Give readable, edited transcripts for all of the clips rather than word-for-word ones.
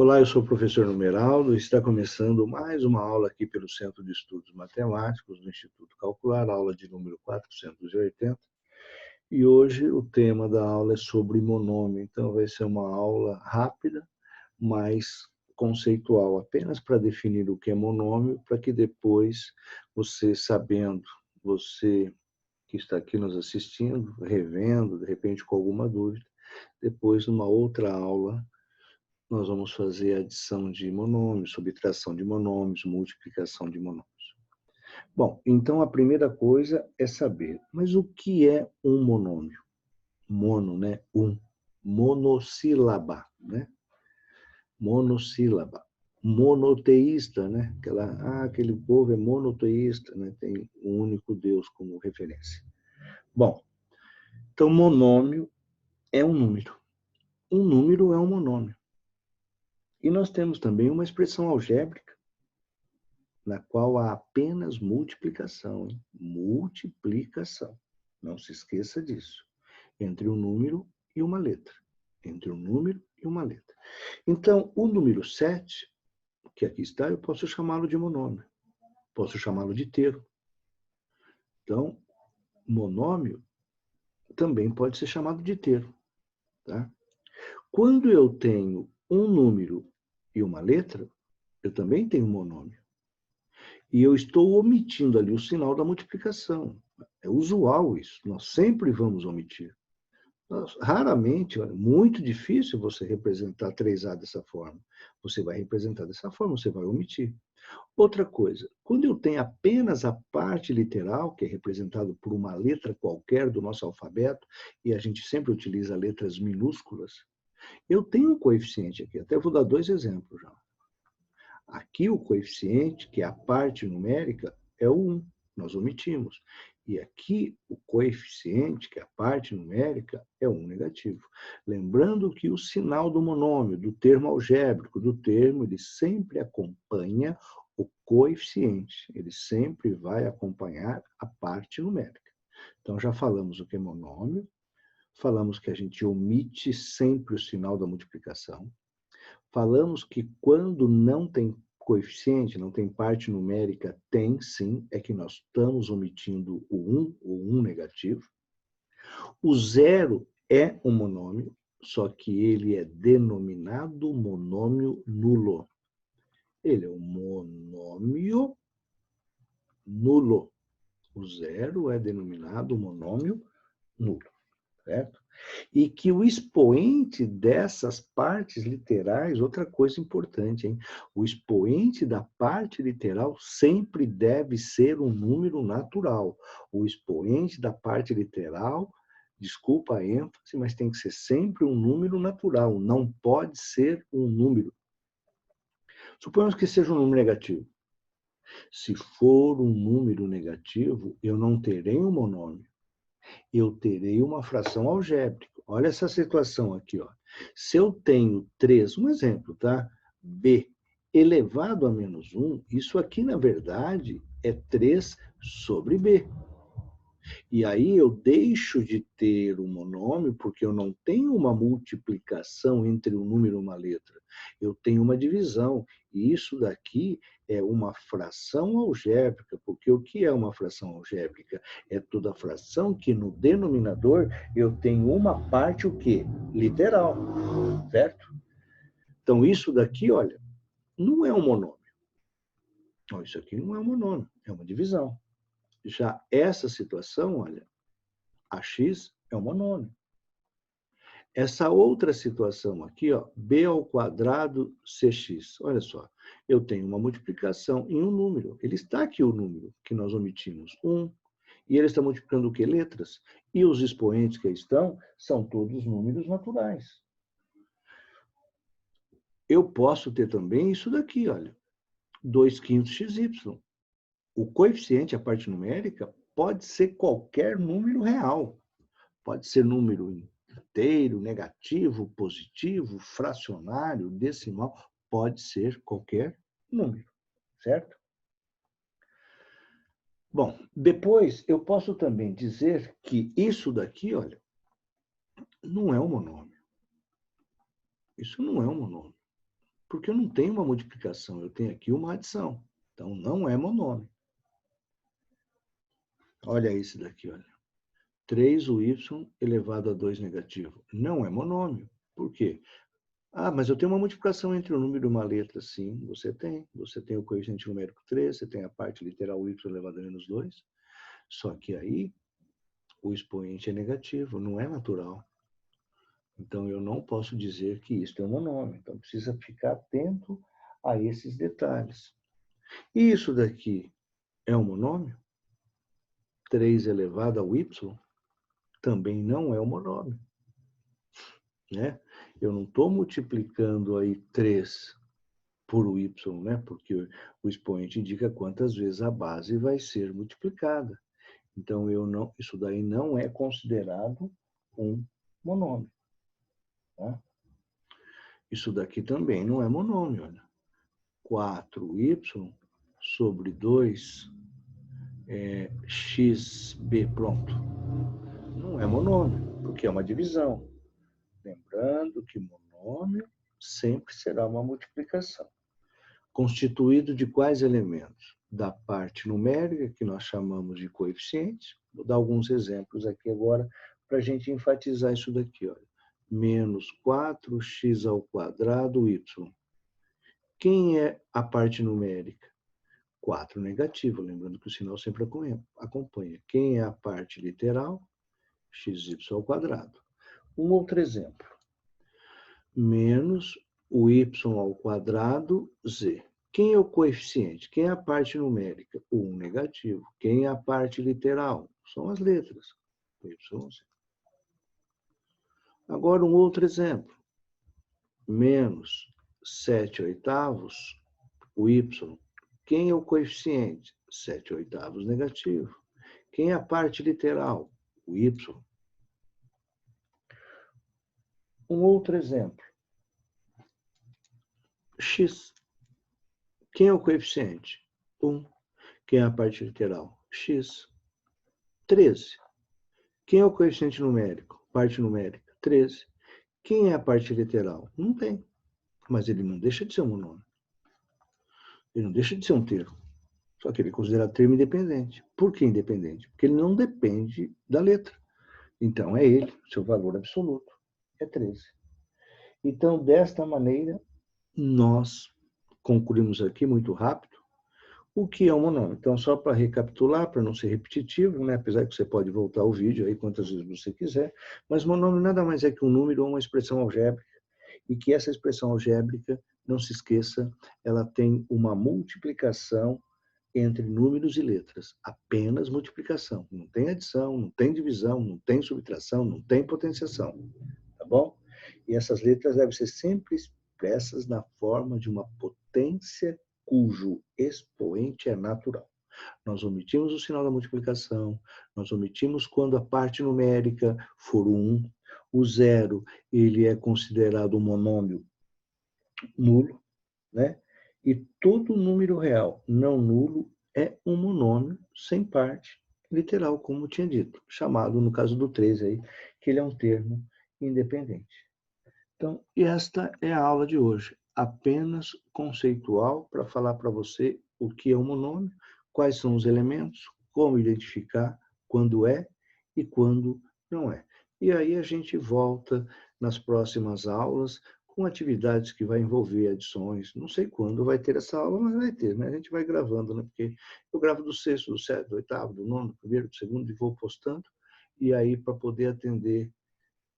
Olá, eu sou o professor Numeraldo e está começando mais uma aula aqui pelo Centro de Estudos Matemáticos do Instituto Calcular, aula de número 480. E hoje o tema da aula é sobre monômio, então vai ser uma aula rápida, mas conceitual, apenas para definir o que é monômio, para que depois você, sabendo, você que está aqui nos assistindo, revendo, de repente com alguma dúvida, depois numa outra aula nós vamos fazer adição de monômios, subtração de monômios, multiplicação de monômios. Bom, então a primeira coisa é saber, mas o que é um monômio? Mono, né? Um. Monossílaba, né? Monossílaba. Monoteísta, né? Aquele povo é monoteísta, né? Tem um único Deus como referência. Bom, então monômio é um número. Um número é um monômio. E nós temos também uma expressão algébrica, na qual há apenas multiplicação. Hein? Multiplicação. Não se esqueça disso. Entre um número e uma letra. Entre um número e uma letra. Então, o número 7, que aqui está, eu posso chamá-lo de monômio. Posso chamá-lo de termo. Então, monômio também pode ser chamado de termo. Tá? Quando eu tenho um número e uma letra, eu também tenho um monômio. E eu estou omitindo ali o sinal da multiplicação. É usual isso, nós sempre vamos omitir. Raramente, muito difícil você representar 3A dessa forma. Você vai representar dessa forma, você vai omitir. Outra coisa, quando eu tenho apenas a parte literal, que é representado por uma letra qualquer do nosso alfabeto, e a gente sempre utiliza letras minúsculas, eu tenho um coeficiente aqui, até vou dar 2 exemplos já. Aqui o coeficiente, que é a parte numérica, é o 1, nós omitimos. E aqui o coeficiente, que é a parte numérica, é 1 negativo. Lembrando que o sinal do monômio, do termo algébrico, do termo, ele sempre acompanha o coeficiente. Ele sempre vai acompanhar a parte numérica. Então, já falamos o que é monômio, falamos que a gente omite sempre o sinal da multiplicação, falamos que quando não tem coeficiente, não tem parte numérica, tem sim, é que nós estamos omitindo o 1 negativo. O 0 é um monômio, só que ele é denominado monômio nulo. Ele é um monômio nulo. O 0 é denominado monômio nulo, certo? E que o expoente dessas partes literais, outra coisa importante, hein? O expoente da parte literal sempre deve ser um número natural. O expoente da parte literal, desculpa a ênfase, mas tem que ser sempre um número natural, não pode ser um número. Suponhamos que seja um número negativo. Se for um número negativo, eu não terei um monômio. Eu terei uma fração algébrica. Olha essa situação aqui, ó. Se eu tenho 3, um exemplo, tá? B elevado a menos 1, isso aqui, na verdade, é 3 sobre B. E aí eu deixo de ter um monômio porque eu não tenho uma multiplicação entre um número e uma letra. Eu tenho uma divisão. E isso daqui é uma fração algébrica, porque o que é uma fração algébrica? É toda fração que no denominador eu tenho uma parte o quê? Literal, certo? Então isso daqui, olha, não é um monômio. Não, isso aqui não é um monômio, é uma divisão. Já essa situação, olha, AX é um monômio. Essa outra situação aqui, ó, B ao quadrado CX. Olha só, eu tenho uma multiplicação em um número. Ele está aqui o número que nós omitimos, 1. E ele está multiplicando o quê? Letras. E os expoentes que estão são todos números naturais. Eu posso ter também isso daqui, olha, 2/5 XY. O coeficiente, a parte numérica, pode ser qualquer número real. Pode ser número inteiro, negativo, positivo, fracionário, decimal, pode ser qualquer número, certo? Bom, depois eu posso também dizer que isso daqui, olha, não é um monômio. Isso não é um monômio. Porque eu não tenho uma multiplicação, eu tenho aqui uma adição. Então, não é monômio. Olha esse daqui, olha. 3y elevado a 2 negativo. Não é monômio. Por quê? Ah, mas eu tenho uma multiplicação entre um número e uma letra. Sim, você tem. Você tem o coeficiente numérico 3, você tem a parte literal y elevado a menos 2. Só que aí, o expoente é negativo, não é natural. Então, eu não posso dizer que isso é um monômio. Então, precisa ficar atento a esses detalhes. E isso daqui é um monômio? 3 elevado ao y também não é um monômio. Né? Eu não estou multiplicando aí 3 por y, né? Porque o expoente indica quantas vezes a base vai ser multiplicada. Então, isso daí não é considerado um monômio. Tá? Isso daqui também não é monômio. Olha. 4y sobre 2 xb, pronto. Não é monômio, porque é uma divisão. Lembrando que monômio sempre será uma multiplicação. Constituído de quais elementos? Da parte numérica, que nós chamamos de coeficientes. Vou dar alguns exemplos aqui agora para a gente enfatizar isso daqui. Olha. Menos 4x ao quadrado y. Quem é a parte numérica? 4 negativo, lembrando que o sinal sempre acompanha. Quem é a parte literal? Xy ao quadrado. Um outro exemplo. Menos o y ao quadrado, z. Quem é o coeficiente? Quem é a parte numérica? O 1 negativo. Quem é a parte literal? São as letras. Y, z. Agora, um outro exemplo. Menos 7 oitavos, o y. Quem é o coeficiente? 7 oitavos negativo. Quem é a parte literal? O y. Um outro exemplo. X. Quem é o coeficiente? 1. Quem é a parte literal? X. 13. Quem é o coeficiente numérico? Parte numérica? 13. Quem é a parte literal? Não tem. Mas ele não deixa de ser um monômio. Ele não deixa de ser um termo. Só que ele é considerado termo independente. Por que independente? Porque ele não depende da letra. Então, é ele, seu valor absoluto. É 13. Então, desta maneira, nós concluímos aqui muito rápido o que é um monômio. Então, só para recapitular, para não ser repetitivo, né? Apesar que você pode voltar ao vídeo aí quantas vezes você quiser, mas monômio nada mais é que um número ou uma expressão algébrica, e que essa expressão algébrica, não se esqueça, ela tem uma multiplicação entre números e letras. Apenas multiplicação. Não tem adição, não tem divisão, não tem subtração, não tem potenciação. Tá bom? E essas letras devem ser sempre expressas na forma de uma potência cujo expoente é natural. Nós omitimos o sinal da multiplicação, nós omitimos quando a parte numérica for 1. O 0, ele é considerado um monômio nulo, né? E todo número real não nulo é um monômio sem parte literal, como eu tinha dito, chamado, no caso do 13 aí, que ele é um termo independente. Então, esta é a aula de hoje, apenas conceitual, para falar para você o que é um monômio, quais são os elementos, como identificar quando é e quando não é. E aí a gente volta nas próximas aulas com atividades que vai envolver adições. Não sei quando vai ter essa aula, mas vai ter, né? A gente vai gravando, né? Porque eu gravo do sexto, do sétimo, do oitavo, do nono, do primeiro, do segundo e vou postando. E aí, para poder atender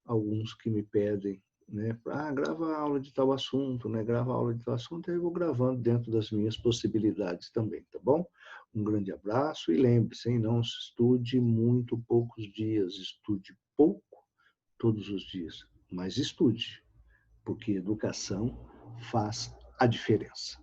alguns que me pedem, né? Grava a aula de tal assunto, né? Grava a aula de tal assunto, aí eu vou gravando dentro das minhas possibilidades também, tá bom? Um grande abraço e lembre-se, hein? Não estude muito poucos dias, estude pouco todos os dias, mas estude, porque educação faz a diferença.